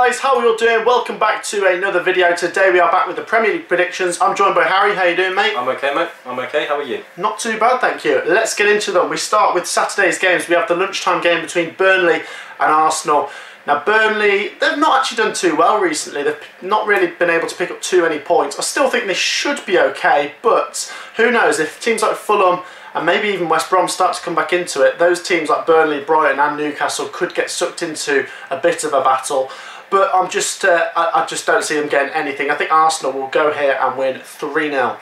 guys, how are you all doing? Welcome back to another video. Today we are back with the Premier League predictions. I'm joined by Harry. How you doing, mate? I'm okay, mate. I'm okay. How are you? Not too bad, thank you. Let's get into them. We start with Saturday's games. We have the lunchtime game between Burnley and Arsenal. Now Burnley, they've not actually done too well recently. They've not really been able to pick up too many points. I still think they should be okay, but who knows, if teams like Fulham and maybe even West Brom start to come back into it, those teams like Burnley, Brighton and Newcastle could get sucked into a bit of a battle. But I just don't see them getting anything. I think Arsenal will go here and win 3-0.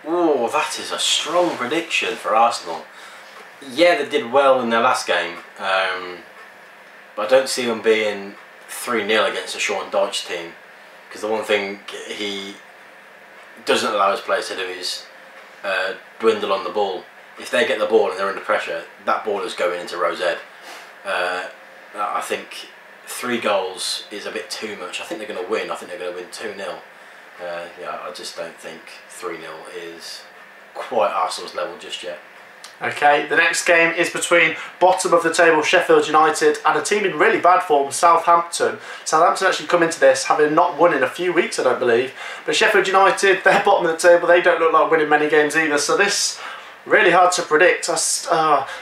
Oh, that is a strong prediction for Arsenal. Yeah, they did well in their last game, but I don't see them being 3-0 against a Sean Dyche team. Because the one thing he doesn't allow his players to do is dwindle on the ball. If they get the ball and they're under pressure, that ball is going into Rosette. I think 3 goals is a bit too much. I think they're going to win. I think they're going to win 2-0. Yeah, I just don't think 3-0 is quite Arsenal's level just yet. Okay, the next game is between bottom of the table Sheffield United and a team in really bad form, Southampton. Southampton actually come into this having not won in a few weeks, I don't believe. But Sheffield United, they're bottom of the table. They don't look like winning many games either. So this really hard to predict.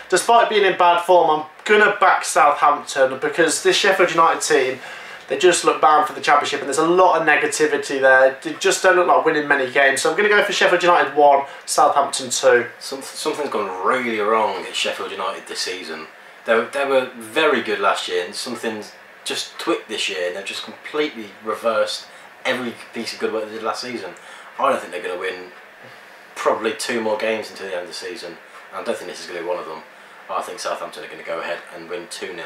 Despite being in bad form, I'm going to back Southampton because this Sheffield United team, they just look bound for the Championship and there's a lot of negativity there. They just don't look like winning many games. So I'm going to go for Sheffield United 1, Southampton 2. Something's gone really wrong at Sheffield United this season. They were very good last year and something's just tweaked this year and they've just completely reversed every piece of good work they did last season. I don't think they're going to win probably 2 more games until the end of the season. I don't think this is going to be one of them. I think Southampton are going to go ahead and win 2-0.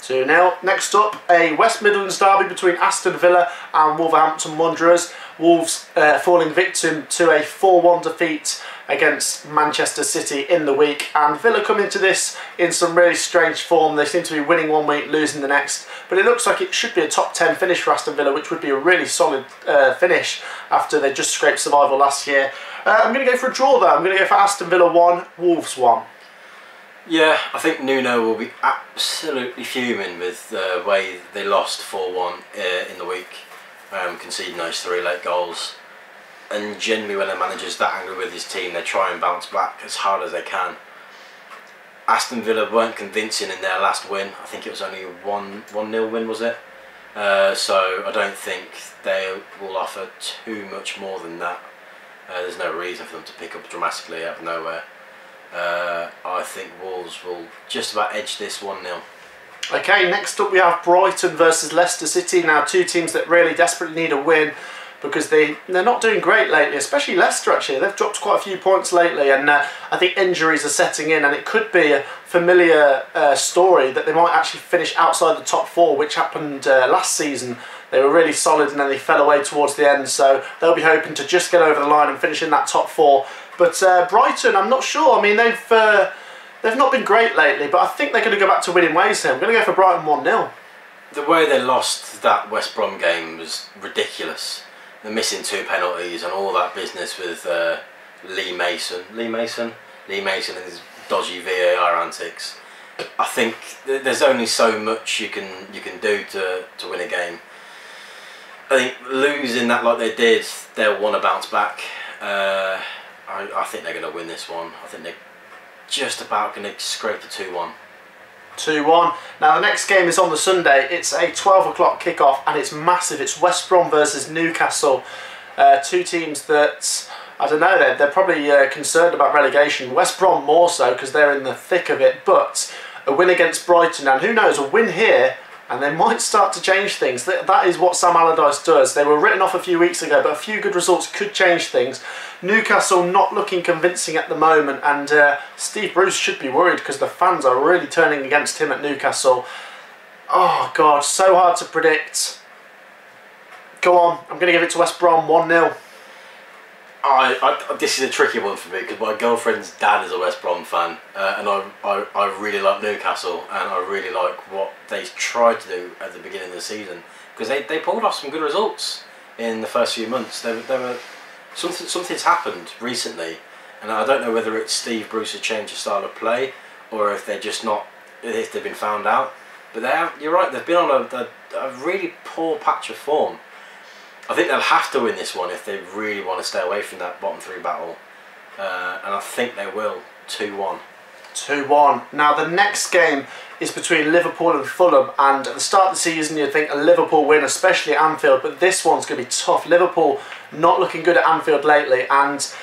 2-0. Next up, a West Midlands derby between Aston Villa and Wolverhampton Wanderers. Wolves falling victim to a 4-1 defeat against Manchester City in the week. And Villa come into this in some really strange form. They seem to be winning one week, losing the next. But it looks like it should be a top 10 finish for Aston Villa, which would be a really solid finish after they just scraped survival last year. I'm going to go for a draw though. I'm going to go for Aston Villa 1, Wolves 1. Yeah, I think Nuno will be absolutely fuming with the way they lost 4-1 in the week, conceding those 3 late goals. And generally when a manager's that angry with his team, they try and bounce back as hard as they can. Aston Villa weren't convincing in their last win. I think it was only a 1-0 win, was it? So I don't think they will offer too much more than that. There's no reason for them to pick up dramatically out of nowhere. I think Wolves will just about edge this 1-0. Okay, next up we have Brighton versus Leicester City. Now 2 teams that really desperately need a win because they're not doing great lately, especially Leicester actually. They've dropped quite a few points lately and I think injuries are setting in and it could be a familiar story that they might actually finish outside the top 4, which happened last season. They were really solid and then they fell away towards the end, so they'll be hoping to just get over the line and finish in that top 4. But Brighton, I'm not sure. I mean, they've not been great lately, but I think they're going to go back to winning ways here. I'm going to go for Brighton 1-0. The way they lost that West Brom game was ridiculous. They're missing 2 penalties and all that business with Lee Mason and his dodgy VAR antics. I think there's only so much you can do to win a game. I think losing that like they did, they'll want to bounce back. I think they're going to win this one. I think they're just about going to scrape a 2-1. 2-1. Now the next game is on the Sunday. It's a 12 o'clock kickoff and it's massive. It's West Brom versus Newcastle. 2 teams that, I don't know, they're probably concerned about relegation. West Brom more so because they're in the thick of it. But a win against Brighton, and who knows, a win here and they might start to change things. That is what Sam Allardyce does. They were written off a few weeks ago, but a few good results could change things. Newcastle not looking convincing at the moment, and Steve Bruce should be worried because the fans are really turning against him at Newcastle. Oh God, so hard to predict. Go on, I'm going to give it to West Brom 1-0. This is a tricky one for me because my girlfriend's dad is a West Brom fan and I really like Newcastle and I really like what they tried to do at the beginning of the season because they pulled off some good results in the first few months. Something's happened recently and I don't know whether it's Steve Bruce's change of style of play or if they're just not, if they've been found out. But you're right, they've been on a really poor patch of form. I think they'll have to win this one if they really want to stay away from that bottom three battle. And I think they will. 2-1. 2-1. Now the next game is between Liverpool and Fulham, and at the start of the season you'd think a Liverpool win, especially at Anfield, but this one's going to be tough. Liverpool not looking good at Anfield lately, and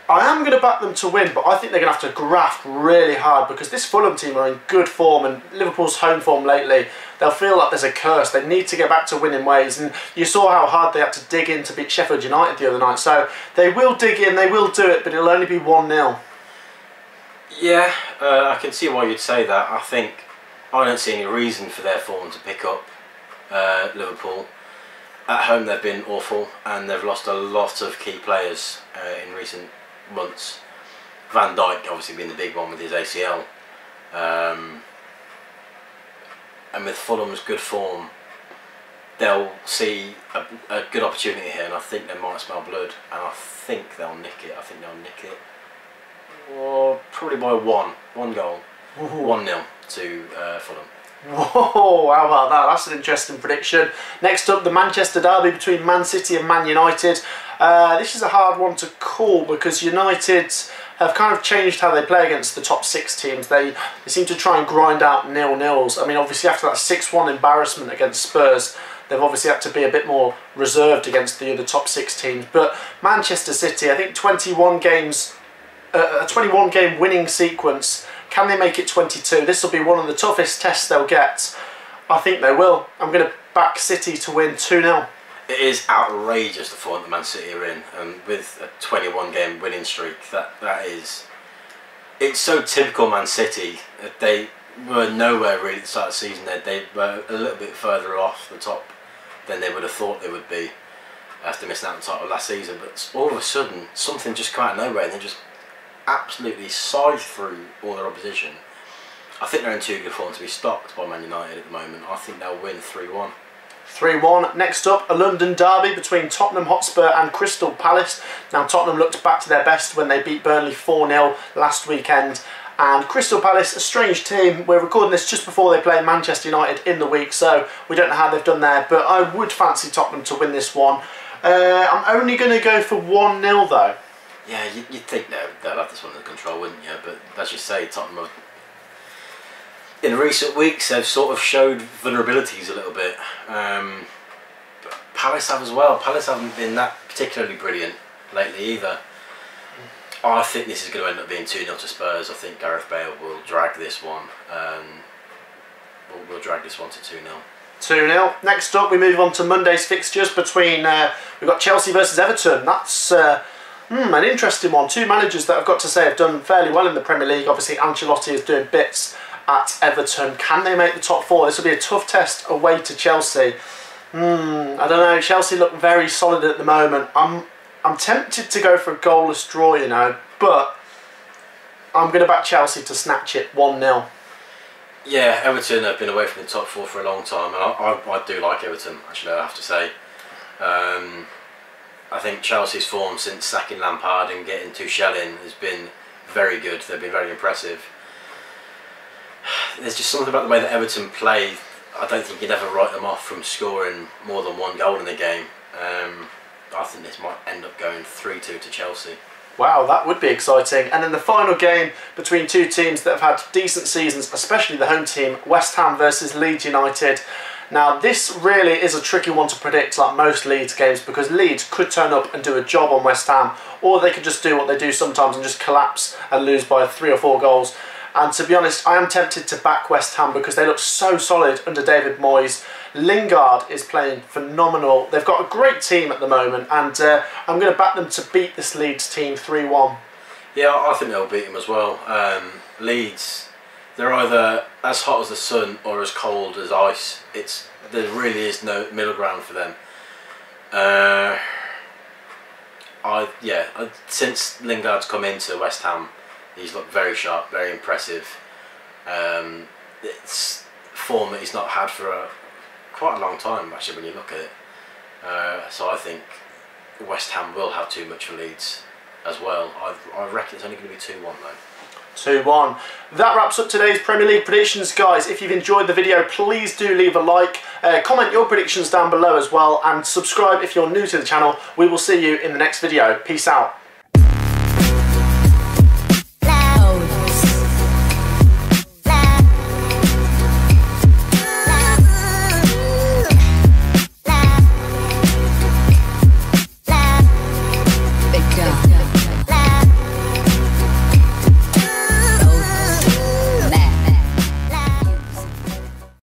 I am going to back them to win, but I think they're going to have to graft really hard because this Fulham team are in good form, and Liverpool's home form lately, they'll feel like there's a curse. They need to get back to winning ways, and you saw how hard they had to dig in to beat Sheffield United the other night, so they will dig in, they will do it, but it'll only be 1-0. Yeah, I can see why you'd say that. I don't see any reason for their form to pick up Liverpool. At home they've been awful, and they've lost a lot of key players in recent months. Van Dijk obviously being the big one with his ACL. And with Fulham's good form, they'll see a good opportunity here, and I think they might smell blood, and I think they'll nick it. Or probably by one goal. 1-0 to Fulham. Whoa, how about that? That's an interesting prediction. Next up, the Manchester derby between Man City and Man United. This is a hard one to call because United have kind of changed how they play against the top 6 teams. They seem to try and grind out 0-0s. I mean, obviously after that 6-1 embarrassment against Spurs, they've obviously had to be a bit more reserved against the other top 6 teams. But Manchester City, I think 21 games, a 21 game winning sequence. Can they make it 22? This will be one of the toughest tests they'll get. I think they will. I'm going to back City to win 2-0. It is outrageous the form that Man City are in, and with a 21 game winning streak, it's so typical Man City. They were nowhere really at the start of the season. They were a little bit further off the top than they would have thought they would be after missing out on the title last season, but all of a sudden something just came out of nowhere and they just absolutely scythe through all their opposition. I think they're in too good form to be stopped by Man United at the moment. I think they'll win 3-1. 3-1. Next up, a London derby between Tottenham Hotspur and Crystal Palace. Now Tottenham looked back to their best when they beat Burnley 4-0 last weekend, and Crystal Palace, a strange team. We're recording this just before they play Manchester United in the week, so we don't know how they've done there, but I would fancy Tottenham to win this one. I'm only going to go for 1-0 though. Yeah, you'd think they'll have this one under control, wouldn't you? But as you say, Tottenham, in recent weeks, they've sort of showed vulnerabilities a little bit. But Palace have as well. Palace haven't been that particularly brilliant lately either. I think this is going to end up being 2-0 to Spurs. I think Gareth Bale will drag this one. We'll drag this one to 2-0. 2-0. Next up, we move on to Monday's fixtures between, we've got Chelsea versus Everton. That's an interesting one. 2 managers that I've got to say have done fairly well in the Premier League. Obviously Ancelotti is doing bits at Everton. Can they make the top 4? This will be a tough test away to Chelsea. I don't know. Chelsea look very solid at the moment. I'm tempted to go for a goalless draw, you know, but I'm going to back Chelsea to snatch it 1-0. Yeah, Everton have been away from the top 4 for a long time, and I do like Everton, actually, I have to say. I think Chelsea's form since sacking Lampard and getting Tuchel in has been very good. They've been very impressive. There's just something about the way that Everton play. I don't think you'd ever write them off from scoring more than 1 goal in the game. I think this might end up going 3-2 to Chelsea. Wow, that would be exciting. And then the final game between 2 teams that have had decent seasons, especially the home team, West Ham versus Leeds United. Now this really is a tricky one to predict, like most Leeds games, because Leeds could turn up and do a job on West Ham, or they could just do what they do sometimes and just collapse and lose by 3 or 4 goals. And to be honest, I am tempted to back West Ham because they look so solid under David Moyes. Lingard is playing phenomenal. They've got a great team at the moment, and I'm going to back them to beat this Leeds team 3-1. Yeah, I think they'll beat them as well. Leeds, they're either as hot as the sun or as cold as ice. There really is no middle ground for them. Since Lingard's come into West Ham, he's looked very sharp, very impressive. It's form that he's not had for quite a long time, actually, when you look at it. So I think West Ham will have too much for Leeds as well. I reckon it's only going to be 2-1 though. 2-1. That wraps up today's Premier League predictions, guys. If you've enjoyed the video, please do leave a like, comment your predictions down below as well, and subscribe if you're new to the channel. We will see you in the next video. Peace out.